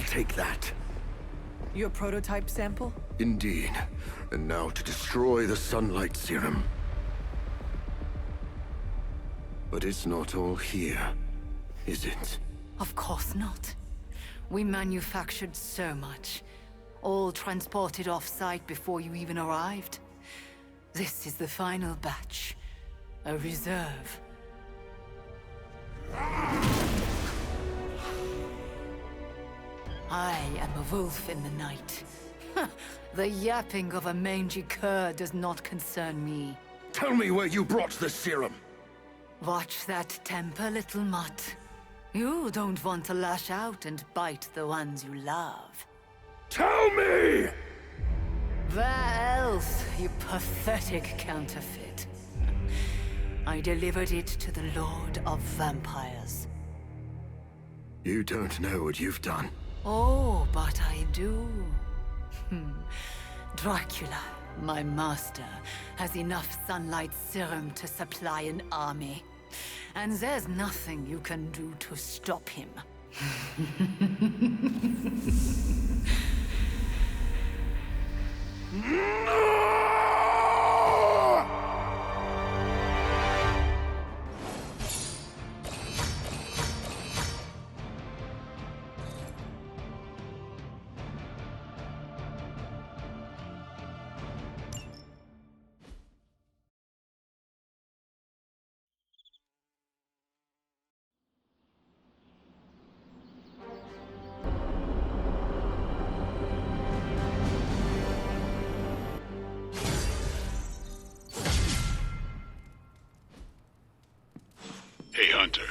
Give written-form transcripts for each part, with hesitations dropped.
take that. Your prototype sample? Indeed. And now to destroy the Sunlight Serum. But it's not all here, is it? Of course not. We manufactured so much. All transported off-site before you even arrived. This is the final batch. A reserve. I am a wolf in the night. The yapping of a mangy cur does not concern me. Tell me where you brought the serum! Watch that temper, little mutt. You don't want to lash out and bite the ones you love. Tell me! Where else, you pathetic counterfeit? I delivered it to the Lord of Vampires. You don't know what you've done. Oh, but I do. Dracula, my master, has enough Sunlight Serum to supply an army. And there's nothing you can do to stop him. Hey, Hunter.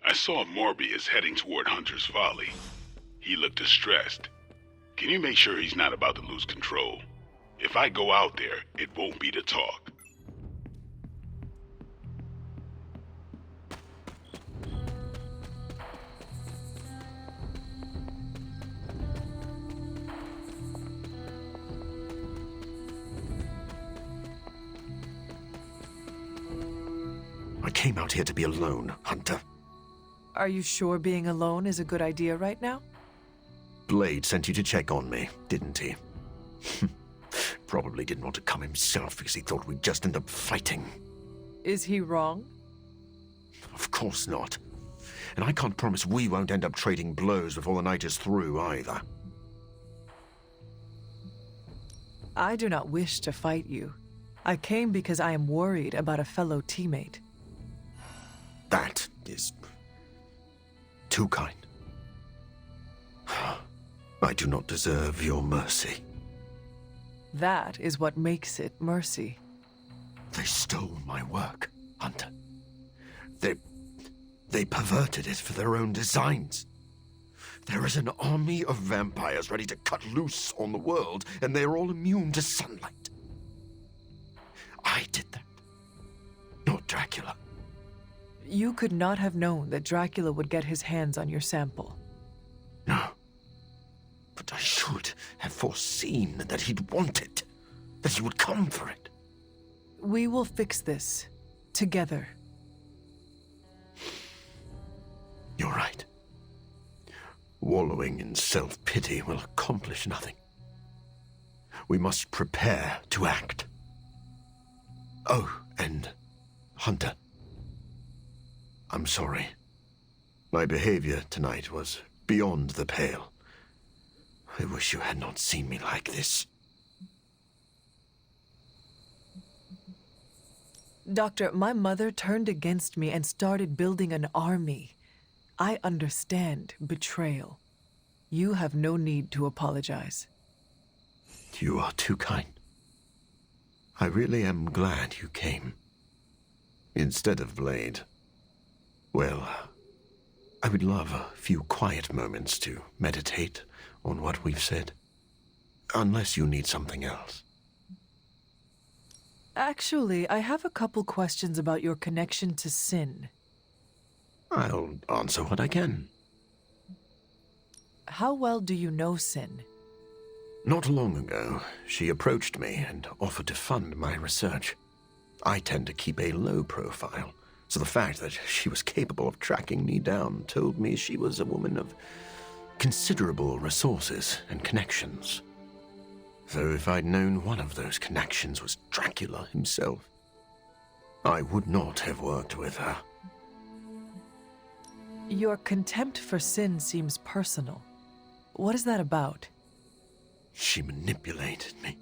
I saw Morbius heading toward Hunter's Folly. He looked distressed. Can you make sure he's not about to lose control? If I go out there, it won't be to talk. I came out here to be alone, Hunter. Are you sure being alone is a good idea right now? Blade sent you to check on me, didn't he? Probably didn't want to come himself because he thought we'd just end up fighting. Is he wrong? Of course not. And I can't promise we won't end up trading blows before the night is through, either. I do not wish to fight you. I came because I am worried about a fellow teammate. That is too kind. I do not deserve your mercy. That is what makes it mercy. They stole my work, Hunter. They perverted it for their own designs. There is an army of vampires ready to cut loose on the world, and they are all immune to sunlight. I did that, not Dracula. You could not have known that Dracula would get his hands on your sample. No. But I should have foreseen that he'd want it. That he would come for it. We will fix this. Together. You're right. Wallowing in self-pity will accomplish nothing. We must prepare to act. Oh, and Hunter. I'm sorry. My behavior tonight was beyond the pale. I wish you had not seen me like this. Doctor, my mother turned against me and started building an army. I understand betrayal. You have no need to apologize. You are too kind. I really am glad you came. Instead of Blade. Well, I would love a few quiet moments to meditate on what we've said. Unless you need something else. Actually, I have a couple questions about your connection to Sin. I'll answer what I can. How well do you know Sin? Not long ago, she approached me and offered to fund my research. I tend to keep a low profile, so the fact that she was capable of tracking me down told me she was a woman of considerable resources and connections. Though if I'd known one of those connections was Dracula himself, I would not have worked with her. Your contempt for sin seems personal. What is that about? She manipulated me.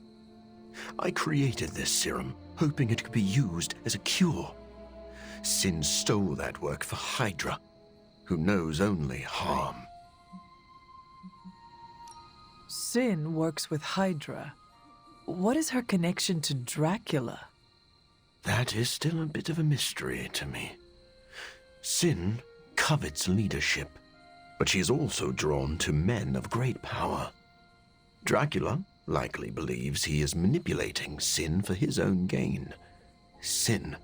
I created this serum, hoping it could be used as a cure. Sin stole that work for Hydra, who knows only harm. Sin works with Hydra. What is her connection to Dracula? That is still a bit of a mystery to me. Sin covets leadership, but she is also drawn to men of great power. Dracula likely believes he is manipulating Sin for his own gain. Sin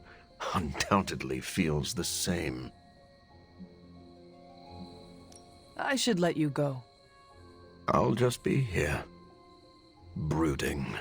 undoubtedly feels the same. I should let you go. I'll just be here, brooding.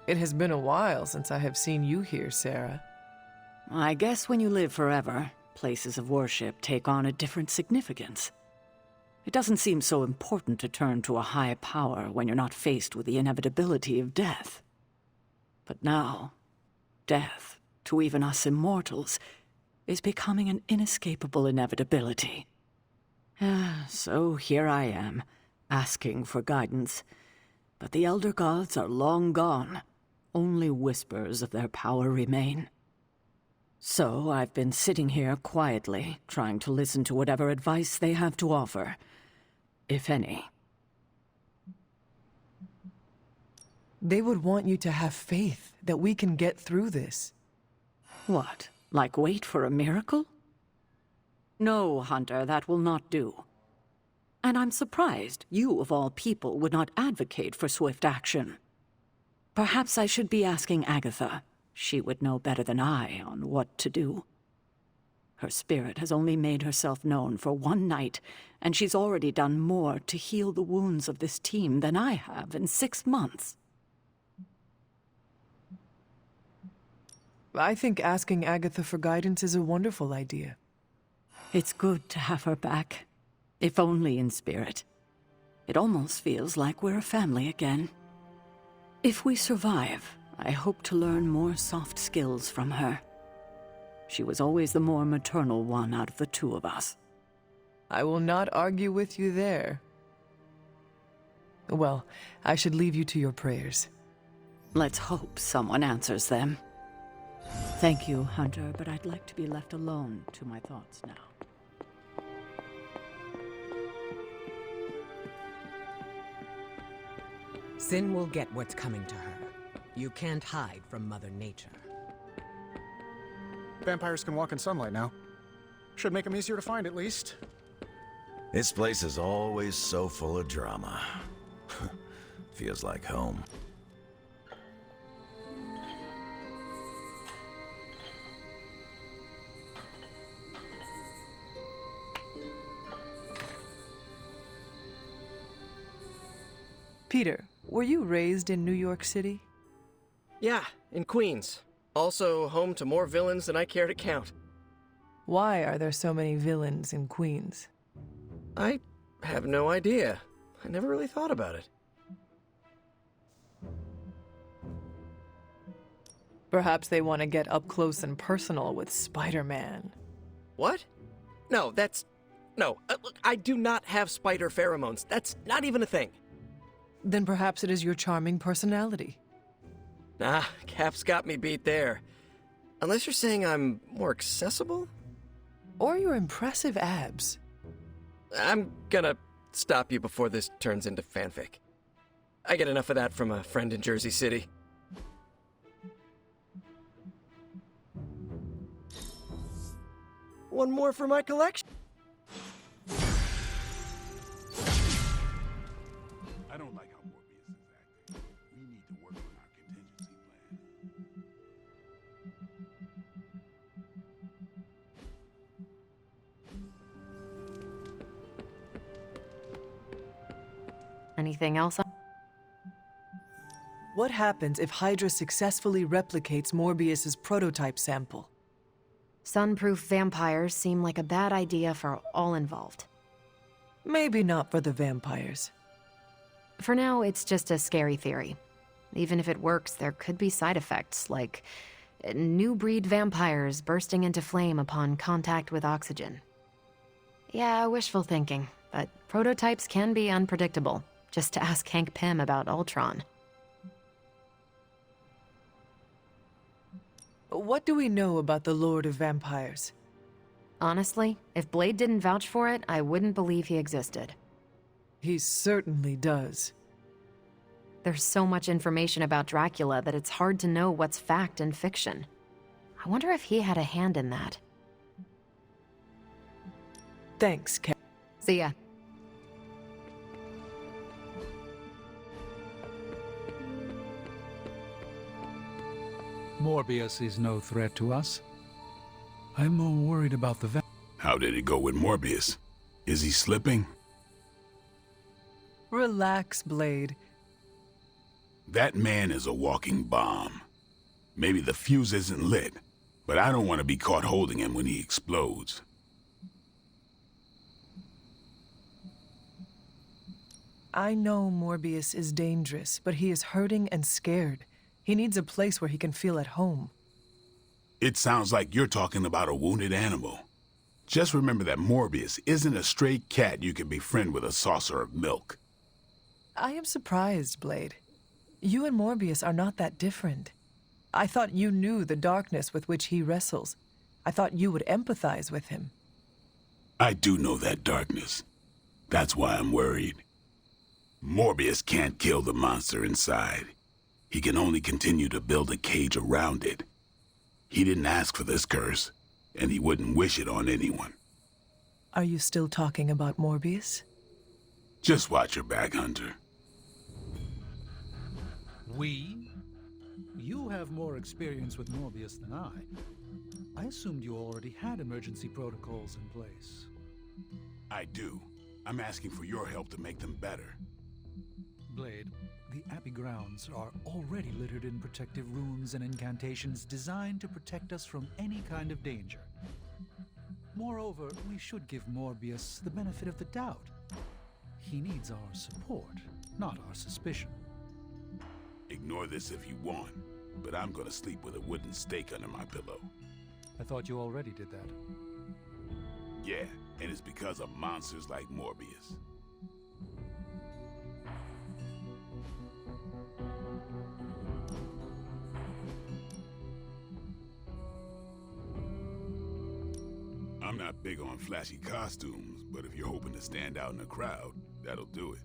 It has been a while since I have seen you here, Sarah. I guess when you live forever, places of worship take on a different significance. It doesn't seem so important to turn to a high power when you're not faced with the inevitability of death. But now, death, to even us immortals, is becoming an inescapable inevitability. So here I am, asking for guidance. But the Elder Gods are long gone. Only whispers of their power remain. So I've been sitting here quietly, trying to listen to whatever advice they have to offer, if any. They would want you to have faith that we can get through this. What, like wait for a miracle? No, Hunter, that will not do. And I'm surprised you, of all people, would not advocate for swift action. Perhaps I should be asking Agatha. She would know better than I on what to do. Her spirit has only made herself known for one night, and she's already done more to heal the wounds of this team than I have in 6 months. I think asking Agatha for guidance is a wonderful idea. It's good to have her back, if only in spirit. It almost feels like we're a family again. If we survive, I hope to learn more soft skills from her. She was always the more maternal one out of the two of us. I will not argue with you there. Well, I should leave you to your prayers. Let's hope someone answers them. Thank you, Hunter, but I'd like to be left alone to my thoughts now. Sin will get what's coming to her. You can't hide from Mother Nature. Vampires can walk in sunlight now. Should make them easier to find, at least. This place is always so full of drama. Feels like home. Peter, were you raised in New York City? Yeah, in Queens. Also home to more villains than I care to count. Why are there so many villains in Queens? I have no idea. I never really thought about it. Perhaps they want to get up close and personal with Spider-Man. What? No, that's... No, look, I do not have spider pheromones. That's not even a thing. Then perhaps it is your charming personality. Nah, Cap's got me beat there. Unless you're saying I'm more accessible? Or your impressive abs. I'm gonna stop you before this turns into fanfic. I get enough of that from a friend in Jersey City. One more for my collection. Anything else? What happens if Hydra successfully replicates Morbius's prototype sample? Sunproof vampires seem like a bad idea for all involved. Maybe not for the vampires. For now, it's just a scary theory. Even if it works, there could be side effects, like new breed vampires bursting into flame upon contact with oxygen. Yeah, wishful thinking, but prototypes can be unpredictable. Just to ask Hank Pym about Ultron. What do we know about the Lord of Vampires? Honestly, if Blade didn't vouch for it, I wouldn't believe he existed. He certainly does. There's so much information about Dracula that it's hard to know what's fact and fiction. I wonder if he had a hand in that. Thanks, Cap. See ya. Morbius is no threat to us. I'm more worried about the How did it go with Morbius? Is he slipping? Relax, Blade. That man is a walking bomb. Maybe the fuse isn't lit, but I don't want to be caught holding him when he explodes. I know Morbius is dangerous, but he is hurting and scared. He needs a place where he can feel at home. It sounds like you're talking about a wounded animal. Just remember that Morbius isn't a stray cat you can befriend with a saucer of milk. I am surprised, Blade. You and Morbius are not that different. I thought you knew the darkness with which he wrestles. I thought you would empathize with him. I do know that darkness. That's why I'm worried. Morbius can't kill the monster inside. He can only continue to build a cage around it. He didn't ask for this curse, and he wouldn't wish it on anyone. Are you still talking about Morbius? Just watch your back, Hunter. We? You have more experience with Morbius than I. I assumed you already had emergency protocols in place. I do. I'm asking for your help to make them better. Blade, the Abbey grounds are already littered in protective runes and incantations designed to protect us from any kind of danger. Moreover, we should give Morbius the benefit of the doubt. He needs our support, not our suspicion. Ignore this if you want, but I'm gonna sleep with a wooden stake under my pillow. I thought you already did that. Yeah, and it's because of monsters like Morbius. I'm not big on flashy costumes, but if you're hoping to stand out in a crowd, that'll do it.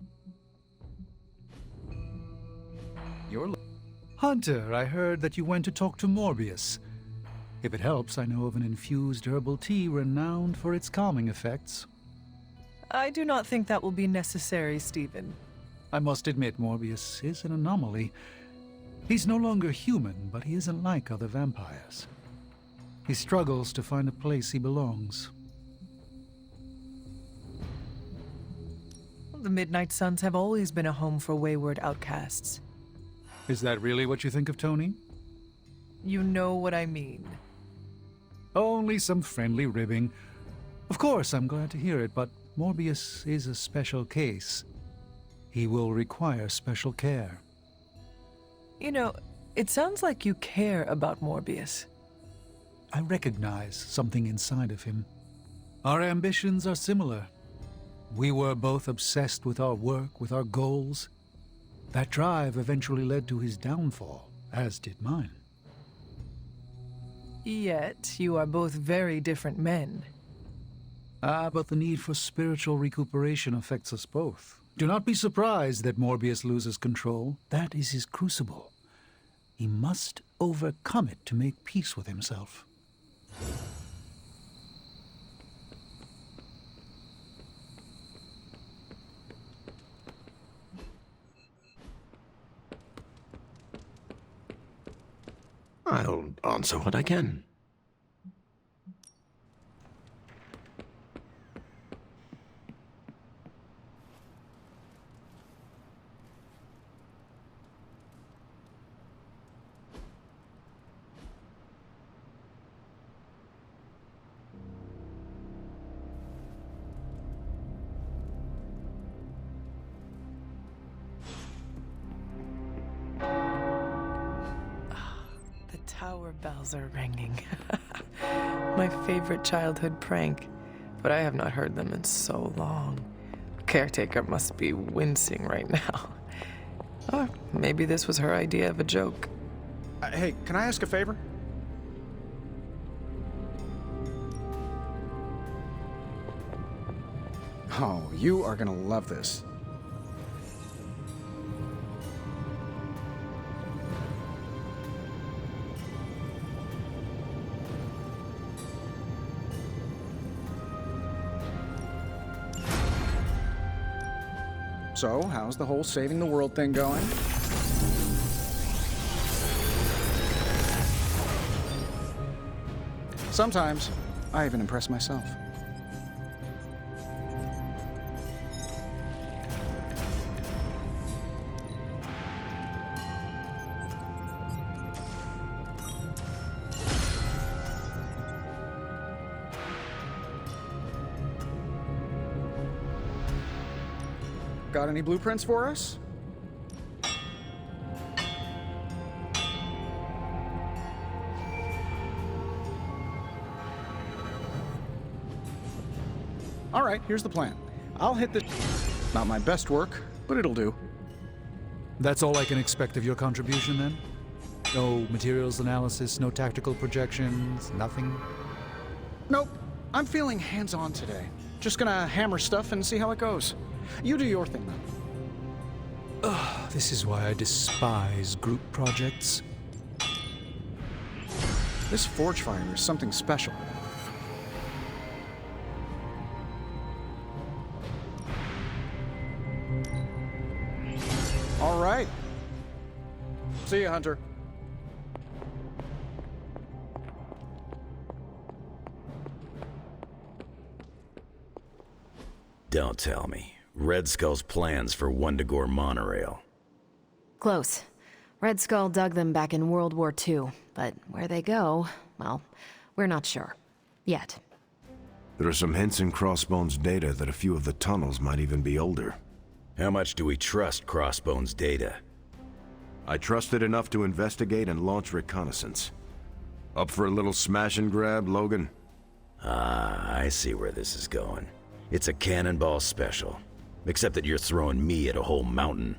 Hunter, I heard that you went to talk to Morbius. If it helps, I know of an infused herbal tea renowned for its calming effects. I do not think that will be necessary, Stephen. I must admit, Morbius is an anomaly. He's no longer human, but he isn't like other vampires. He struggles to find a place he belongs. The Midnight Suns have always been a home for wayward outcasts. Is that really what you think of Tony? You know what I mean. Only some friendly ribbing. Of course, I'm glad to hear it, but Morbius is a special case. He will require special care. You know, it sounds like you care about Morbius. I recognize something inside of him. Our ambitions are similar. We were both obsessed with our work, with our goals. That drive eventually led to his downfall, as did mine. Yet, you are both very different men. But the need for spiritual recuperation affects us both. Do not be surprised that Morbius loses control. That is his crucible. He must overcome it to make peace with himself. I'll answer what I can. tower bells are ringing. My favorite childhood prank, but I have not heard them in so long. Caretaker must be wincing right now. Or maybe this was her idea of a joke. Hey, can I ask a favor? Oh, you are gonna love this. So, how's the whole saving the world thing going? Sometimes, I even impress myself. Got any blueprints for us? All right, here's the plan. I'll hit the... Not my best work, but it'll do. That's all I can expect of your contribution, then? No materials analysis, no tactical projections, nothing? Nope. I'm feeling hands-on today. Just gonna hammer stuff and see how it goes. You do your thing, then. This is why I despise group projects. This forge fire is something special. All right. See you, Hunter. Don't tell me. Red Skull's plans for Wundagore monorail. Close. Red Skull dug them back in World War II, but where they go, well, we're not sure. Yet. There are some hints in Crossbone's data that a few of the tunnels might even be older. How much do we trust Crossbone's data? I trust it enough to investigate and launch reconnaissance. Up for a little smash and grab, Logan? Ah, I see where this is going. It's a cannonball special. Except that you're throwing me at a whole mountain.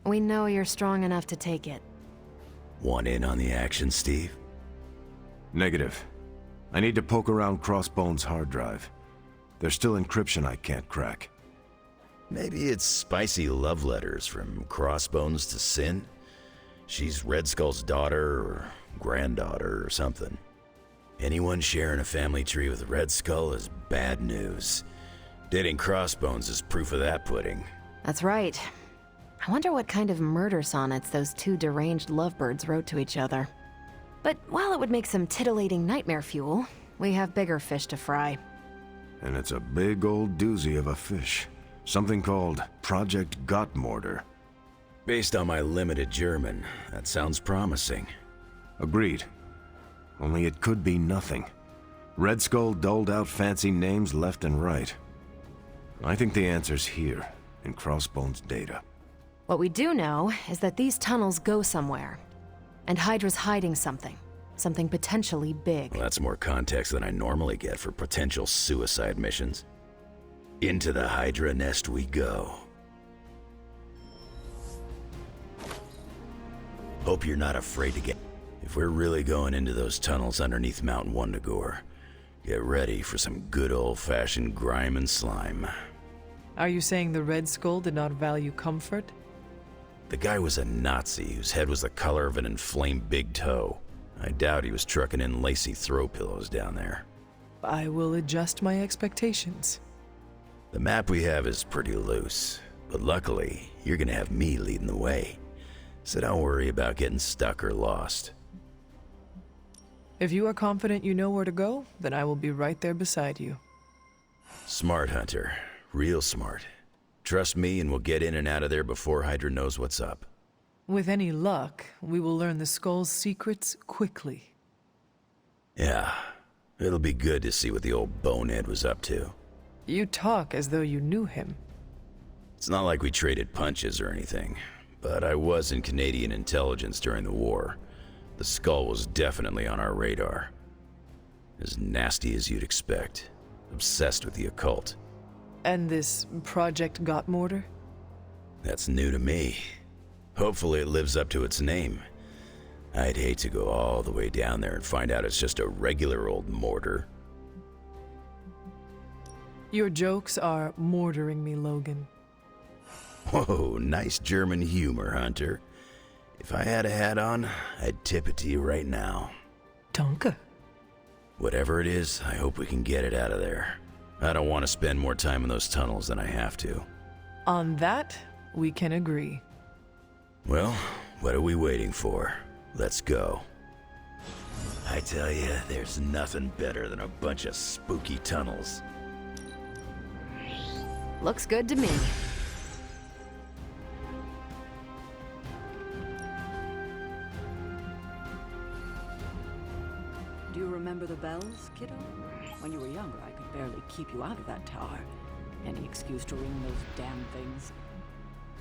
We know you're strong enough to take it. Want in on the action, Steve? Negative. I need to poke around Crossbone's hard drive. There's still encryption I can't crack. Maybe it's spicy love letters from Crossbones to Sin? She's Red Skull's daughter or granddaughter or something. Anyone sharing a family tree with Red Skull is bad news. Dating Crossbones is proof of that pudding. That's right. I wonder what kind of murder sonnets those two deranged lovebirds wrote to each other. But while it would make some titillating nightmare fuel, we have bigger fish to fry. And it's a big old doozy of a fish. Something called Project Gottmorder. Based on my limited German, that sounds promising. Agreed. Only it could be nothing. Red Skull doled out fancy names left and right. I think the answer's here, in Crossbone's data. What we do know is that these tunnels go somewhere. And Hydra's hiding something. Something potentially big. Well, that's more context than I normally get for potential suicide missions. Into the Hydra nest we go. Hope you're not afraid to get... If we're really going into those tunnels underneath Mount Wundagore, get ready for some good old-fashioned grime and slime. Are you saying the Red Skull did not value comfort? The guy was a Nazi whose head was the color of an inflamed big toe. I doubt he was trucking in lacy throw pillows down there. I will adjust my expectations. The map we have is pretty loose, but luckily, you're gonna have me leading the way. So don't worry about getting stuck or lost. If you are confident you know where to go, then I will be right there beside you. Smart, Hunter. Real smart. Trust me and we'll get in and out of there before Hydra knows what's up. With any luck, we will learn the Skull's secrets quickly. Yeah, it'll be good to see what the old bonehead was up to. You talk as though you knew him. It's not like we traded punches or anything, but I was in Canadian intelligence during the war. The skull was definitely on our radar. As nasty as you'd expect. Obsessed with the occult. And this Project Gottmortar? That's new to me. Hopefully it lives up to its name. I'd hate to go all the way down there and find out it's just a regular old mortar. Your jokes are mortaring me, Logan. Whoa, nice German humor, Hunter. If I had a hat on, I'd tip it to you right now. Danke. Whatever it is, I hope we can get it out of there. I don't want to spend more time in those tunnels than I have to. On that, we can agree. Well, what are we waiting for? Let's go. I tell you, there's nothing better than a bunch of spooky tunnels. Looks good to me. Do you remember the bells, kiddo? When you were younger, I could barely keep you out of that tower. Any excuse to ring those damn things.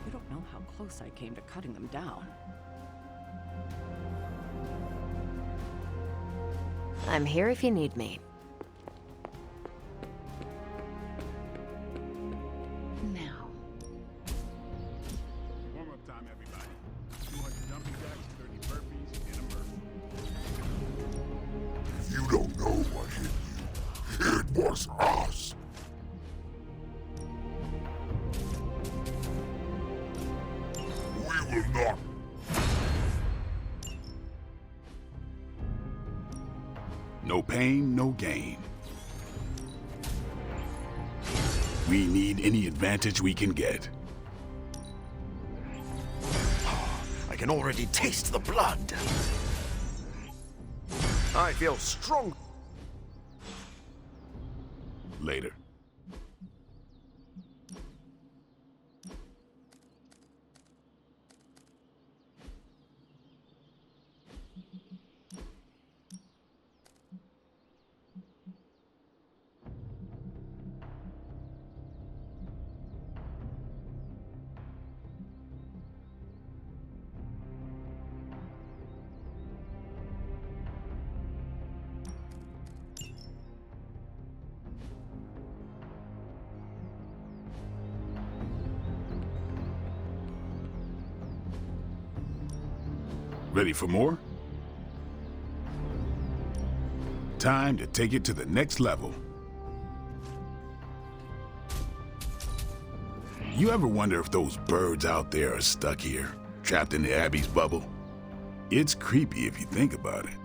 You don't know how close I came to cutting them down. I'm here if you need me. Now. Warm-up time, everybody. 200 jumping jacks, 30 burpees, and a burpee. You don't know what hit you. It was us. We will not. No pain, no gain. We need any advantage we can get. I can already taste the blood. I feel strong. Later. Ready for more? Time to take it to the next level. You ever wonder if those birds out there are stuck here, trapped in the Abbey's bubble? It's creepy if you think about it.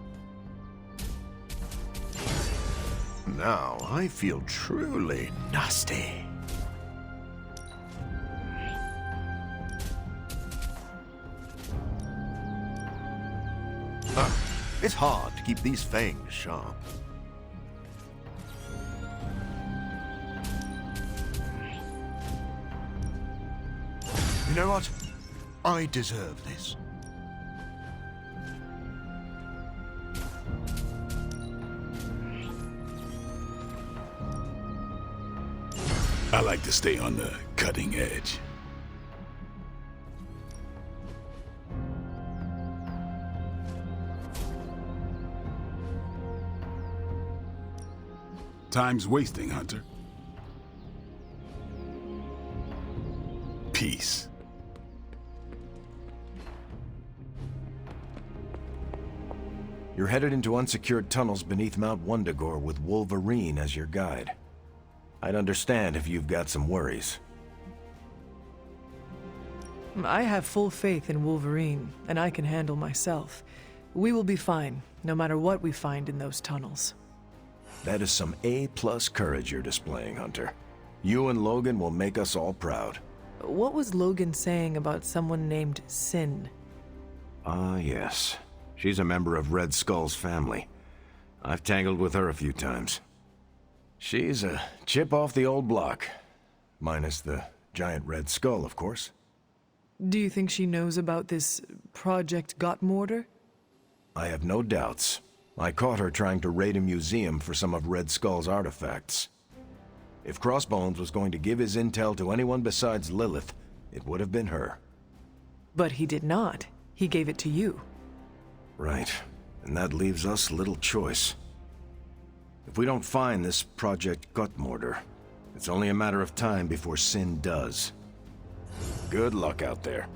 Now I feel truly nasty. It's hard to keep these fangs sharp. You know what? I deserve this. I like to stay on the cutting edge. Time's wasting, Hunter. Peace. You're headed into unsecured tunnels beneath Mount Wundagore with Wolverine as your guide. I'd understand if you've got some worries. I have full faith in Wolverine, and I can handle myself. We will be fine, no matter what we find in those tunnels. That is some A-plus courage you're displaying, Hunter. You and Logan will make us all proud. What was Logan saying about someone named Sin? Ah, yes. She's a member of Red Skull's family. I've tangled with her a few times. She's a chip off the old block. Minus the giant red skull, of course. Do you think she knows about this Project Gottmortar? I have no doubts. I caught her trying to raid a museum for some of Red Skull's artifacts. If Crossbones was going to give his intel to anyone besides Lilith, it would have been her. But he did not. He gave it to you. Right. And that leaves us little choice. If we don't find this Project Gut Mortar, it's only a matter of time before Sin does. Good luck out there.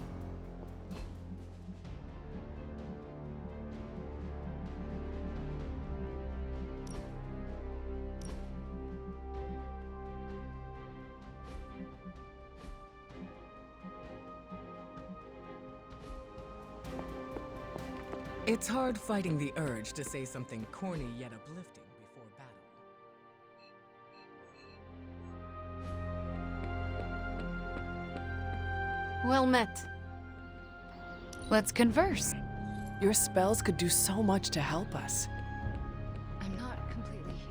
It's hard fighting the urge to say something corny yet uplifting before battle. Well met. Let's converse. Your spells could do so much to help us. I'm not completely healed.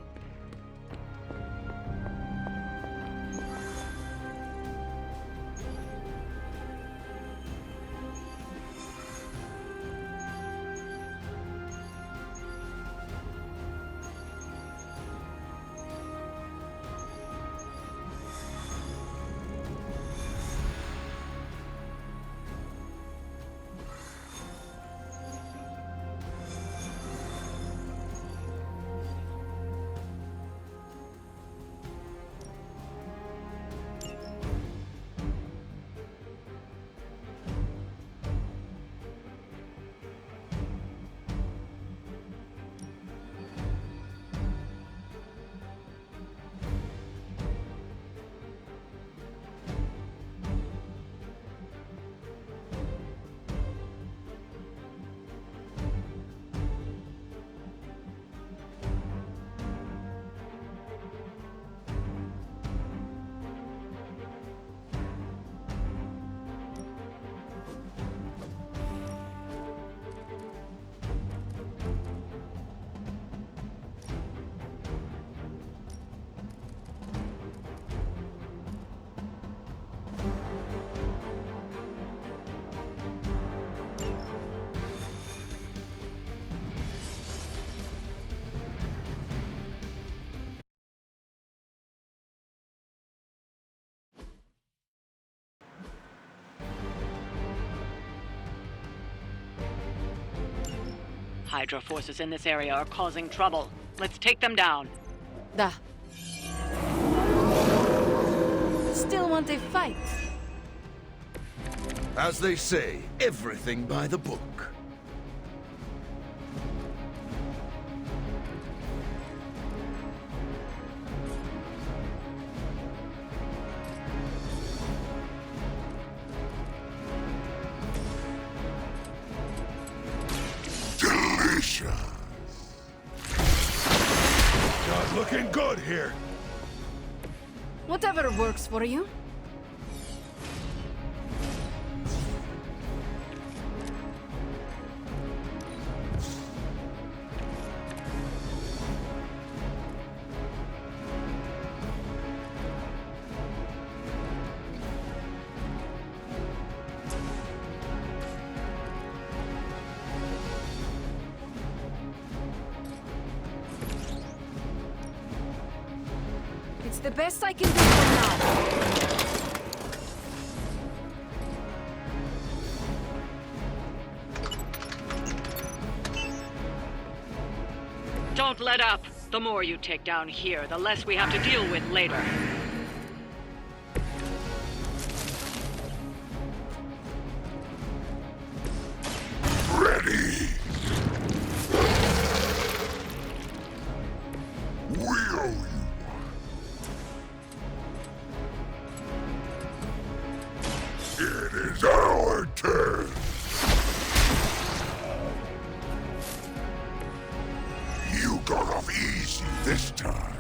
Hydra forces in this area are causing trouble. Let's take them down. Duh. Still want a fight? As they say, everything by the book. Delicious. Not looking good here. Whatever works for you. It's the best I can do for now. Don't let up. The more you take down here, the less we have to deal with later. Ready. We owe you. It is our turn. You got off easy this time.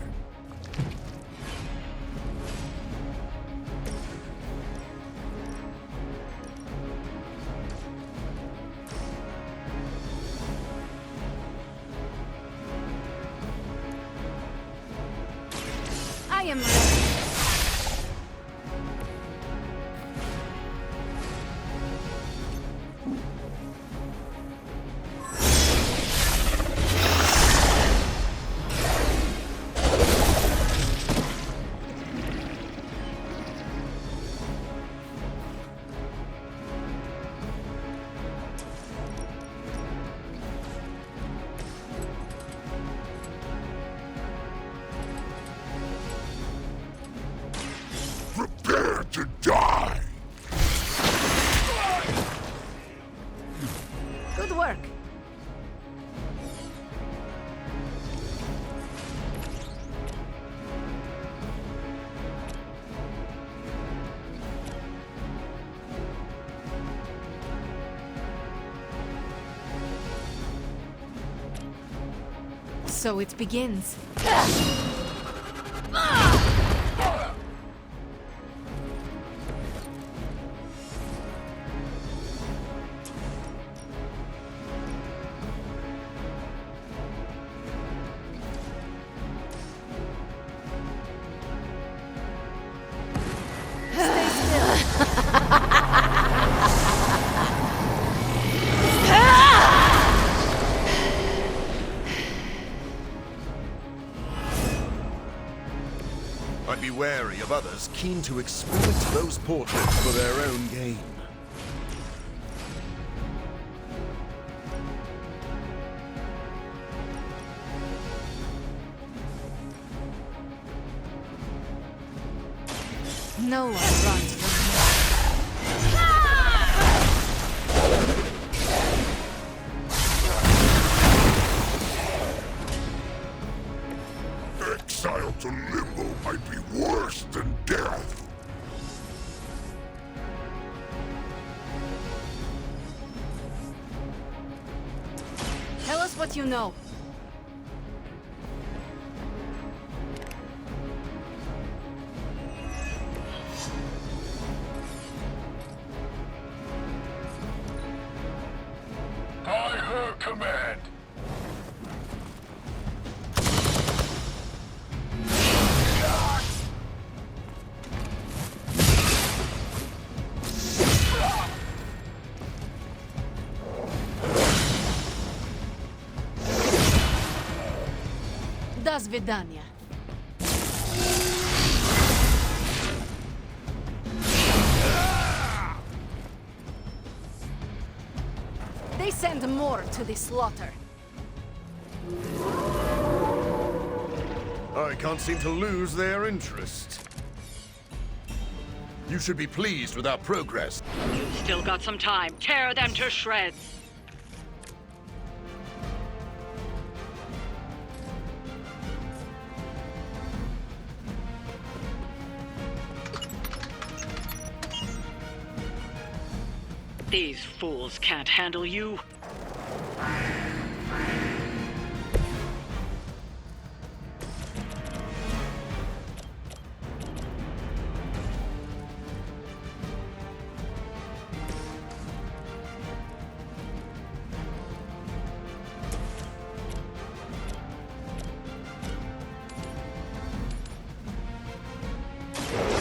I am ready. to die! Good work. So it begins. I'd be wary of others keen to exploit those portraits for their own gain. No one runs from me. Exile to Limbo might be worse than death. Tell us what you know. By her command. До свидания. They send more to the slaughter. I can't seem to lose their interest. You should be pleased with our progress. You've still got some time. Tear them to shreds. These fools can't handle you.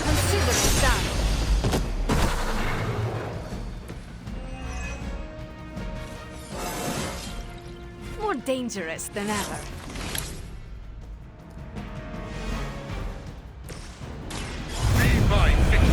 Consider it done. More dangerous than ever. Be my victim!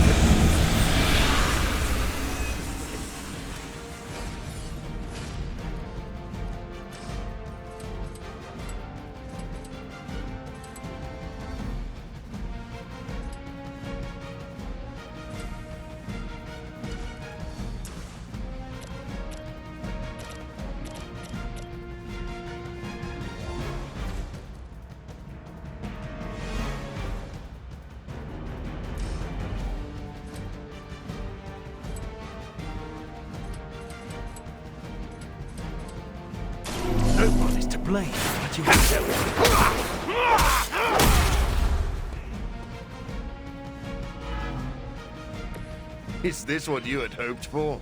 No one is to blame but yourself. Is this what you had hoped for?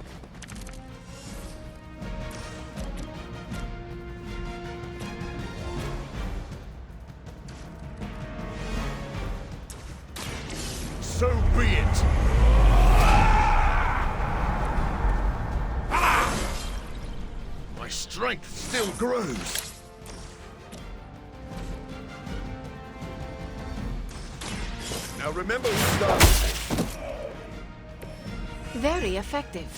So be it! My strength still grows. Now remember who started. Very effective.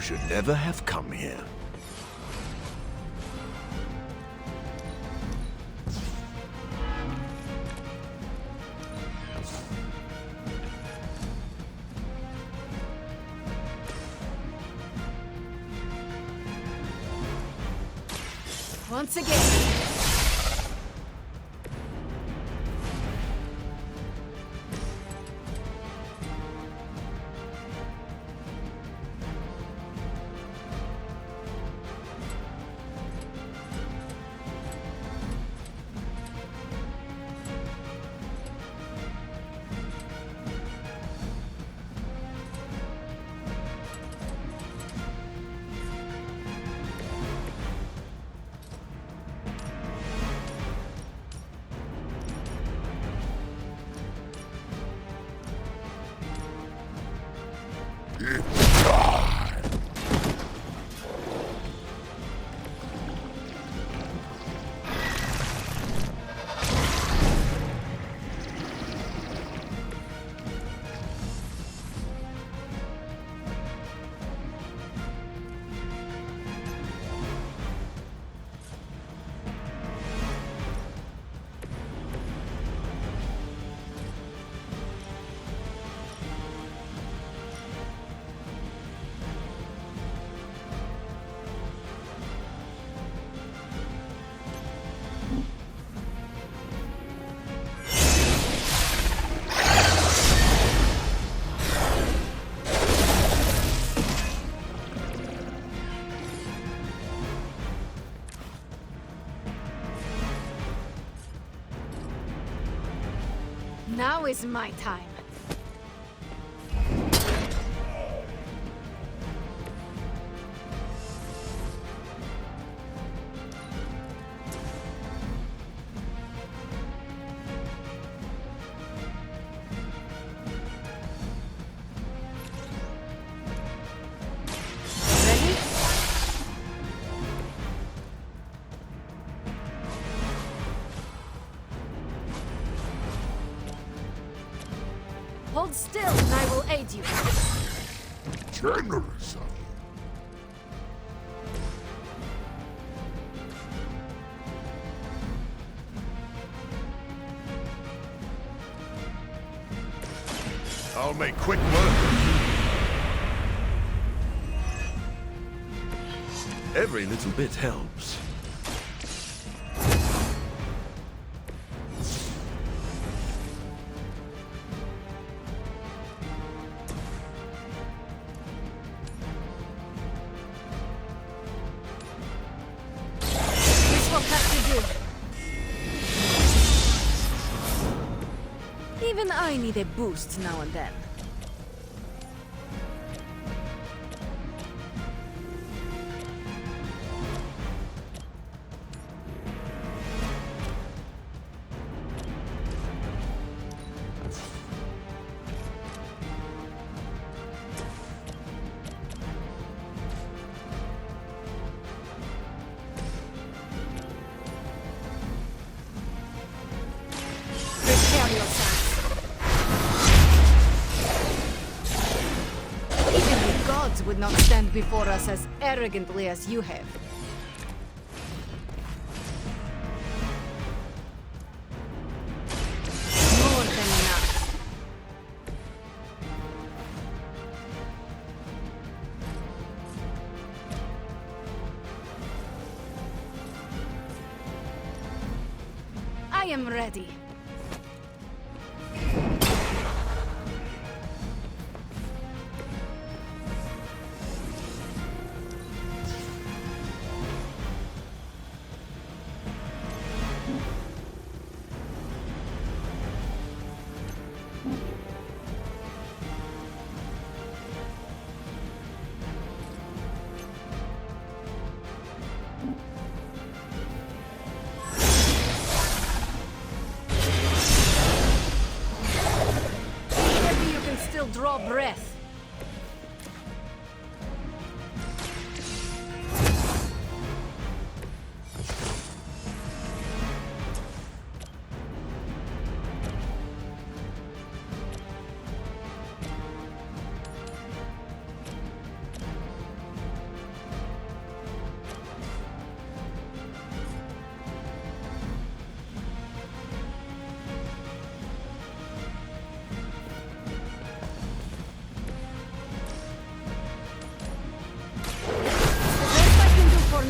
should never have come here. Once again. Now is my time. Ready? Hold still, and I will aid you. Generous of you. I'll make quick work. Every little bit helps. This will have to do. Even I need a boost now and then. Prepare yourself. Even the gods would not stand before us as arrogantly as you have. More than enough. I am ready.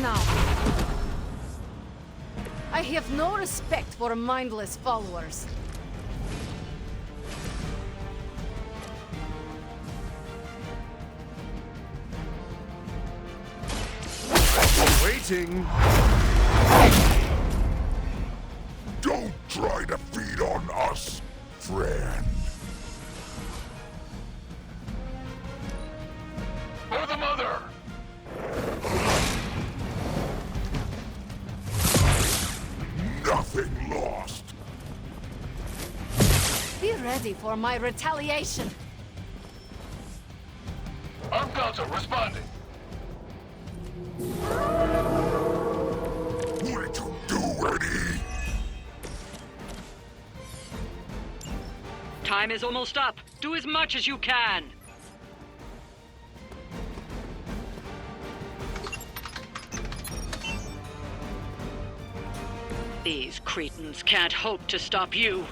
now. I have no respect for mindless followers. Waiting. Don't try to feed on us, friend. For the mother! Nothing lost. Be ready for my retaliation. Arcata responding. What did you do, Eddie? Time is almost up. Do as much as you can. These cretins can't hope to stop you.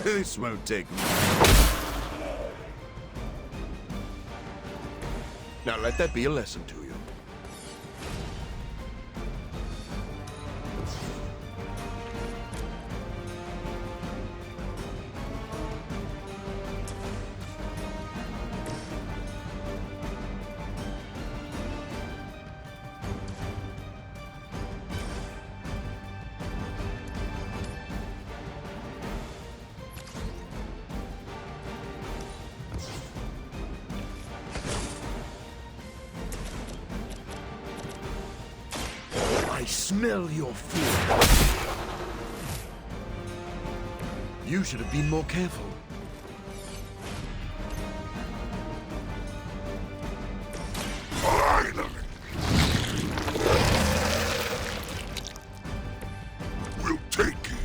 This won't take long. Now let that be a lesson to you. I smell your fear. You should have been more careful. Finally! We'll take it.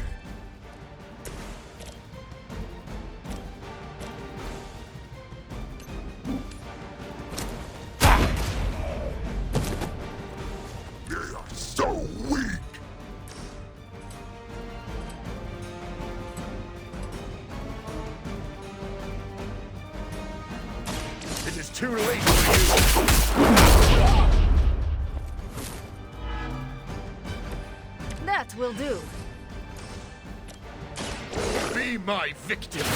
They are so weak. It is too late for you. That will do. Be my victim.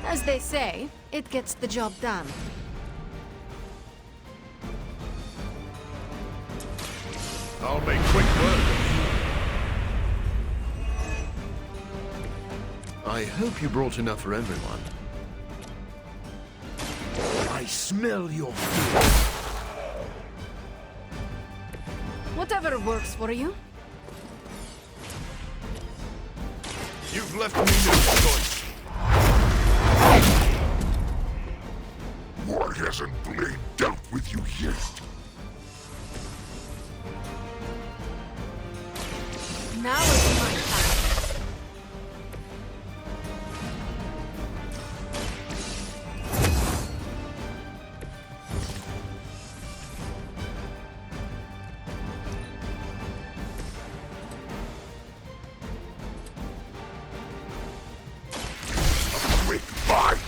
As they say, it gets the job done. I'll make quick work. I hope you brought enough for everyone. I smell your fear. Whatever works for you. You've left me no choice. Why hasn't Blade dealt with you yet? Now is my time. Quick fight!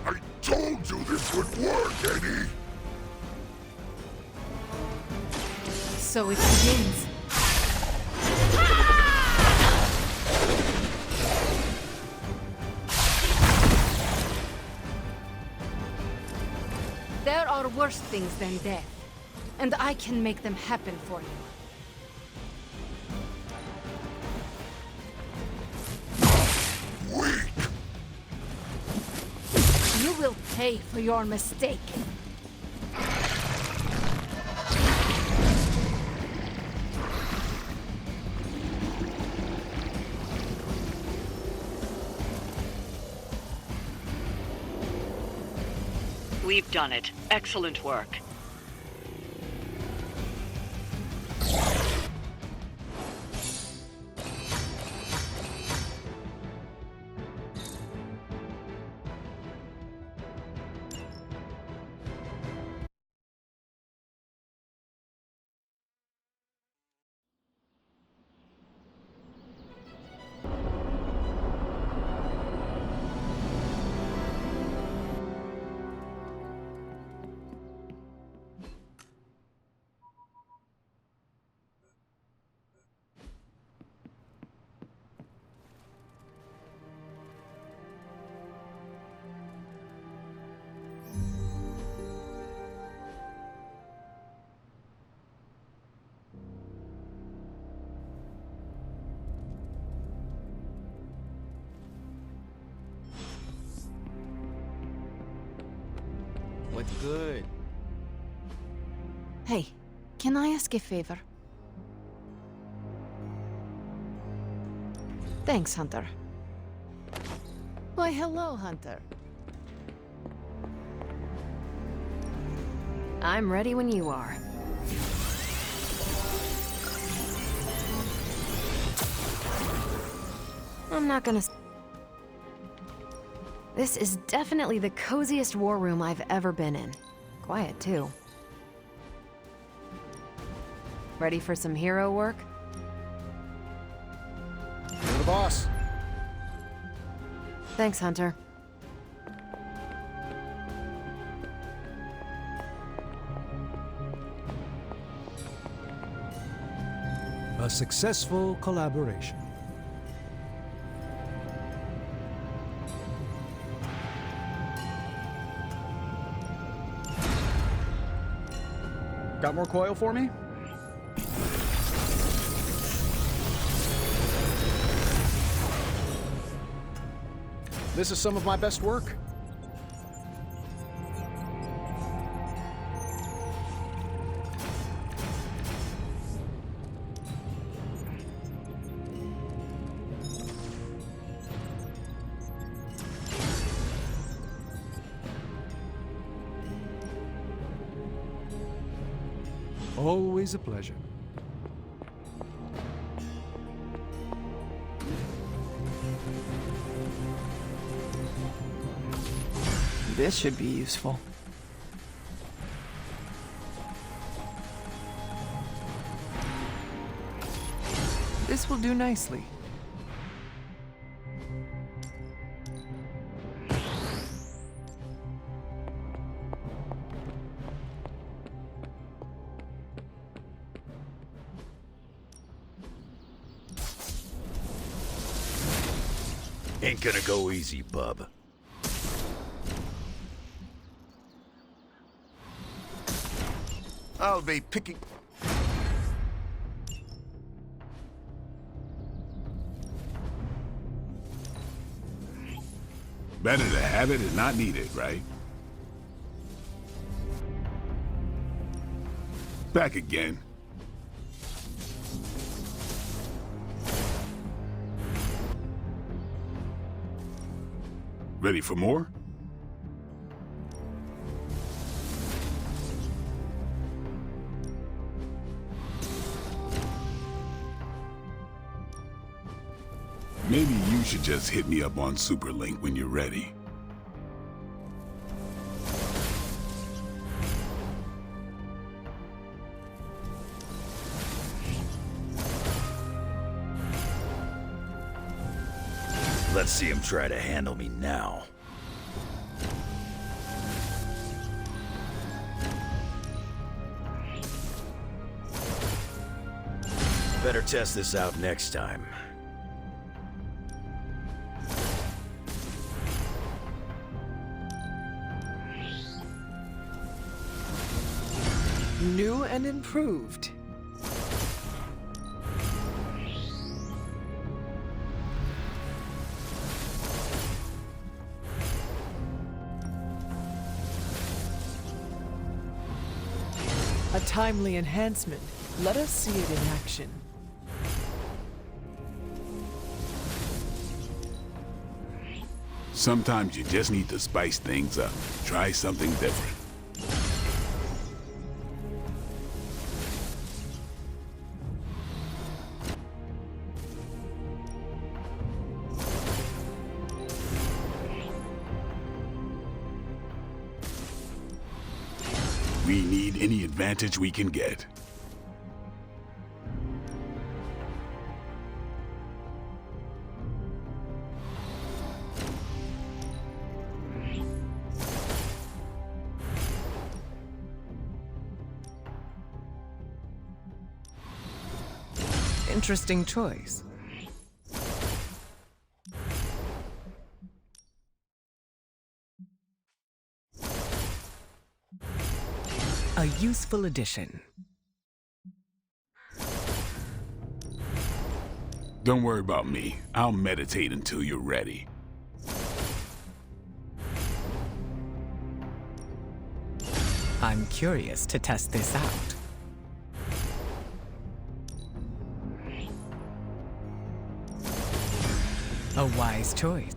I told you this would work, Eddie! So it begins. There are worse things than death, and I can make them happen for you. You will pay for your mistake. We've done it. Excellent work. What's good? Hey, can I ask a favor? Thanks, Hunter. Why, hello, Hunter. I'm ready when you are. I'm not gonna... This is definitely the coziest war room I've ever been in. Quiet, too. Ready for some hero work? You're the boss. Thanks, Hunter. A successful collaboration. Got more coil for me? This is some of my best work. Always a pleasure. This should be useful. This will do nicely. Ain't gonna go easy, bub. I'll be picking... Better to have it and not need it, right? Back again. Ready for more? Maybe you should just hit me up on Superlink when you're ready. Let's see him try to handle me now. Better test this out next time. New and improved. A timely enhancement. Let us see it in action. Sometimes you just need to spice things up. Try something different. We need any advantage we can get. Interesting choice. A useful addition. Don't worry about me. I'll meditate until you're ready. I'm curious to test this out. A wise choice.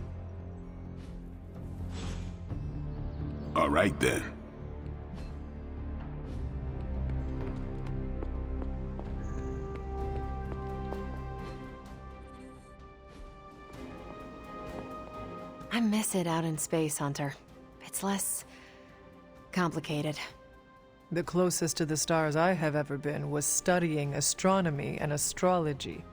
All right then. I miss it out in space, Hunter. It's less complicated. The closest to the stars I have ever been was studying astronomy and astrology.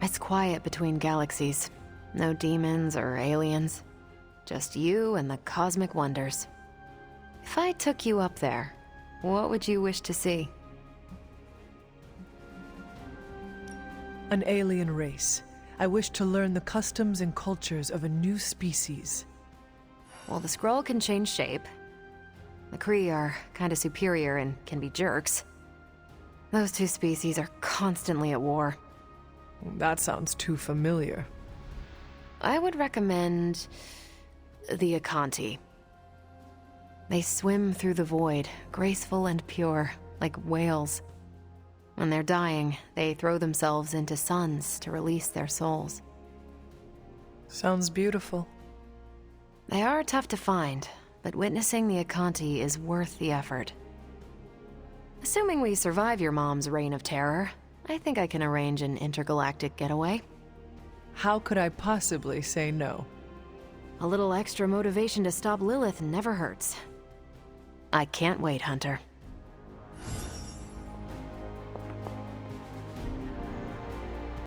It's quiet between galaxies. No demons or aliens. Just you and the cosmic wonders. If I took you up there, what would you wish to see? An alien race. I wish to learn the customs and cultures of a new species. Well, the Skrull can change shape. The Kree are kinda superior and can be jerks. Those two species are constantly at war. That sounds too familiar. I would recommend the Akanti. They swim through the void, graceful and pure, like whales. When they're dying, they throw themselves into suns to release their souls. Sounds beautiful. They are tough to find, but witnessing the Akanti is worth the effort. Assuming we survive your mom's reign of terror, I think I can arrange an intergalactic getaway. How could I possibly say no? A little extra motivation to stop Lilith never hurts. I can't wait, Hunter.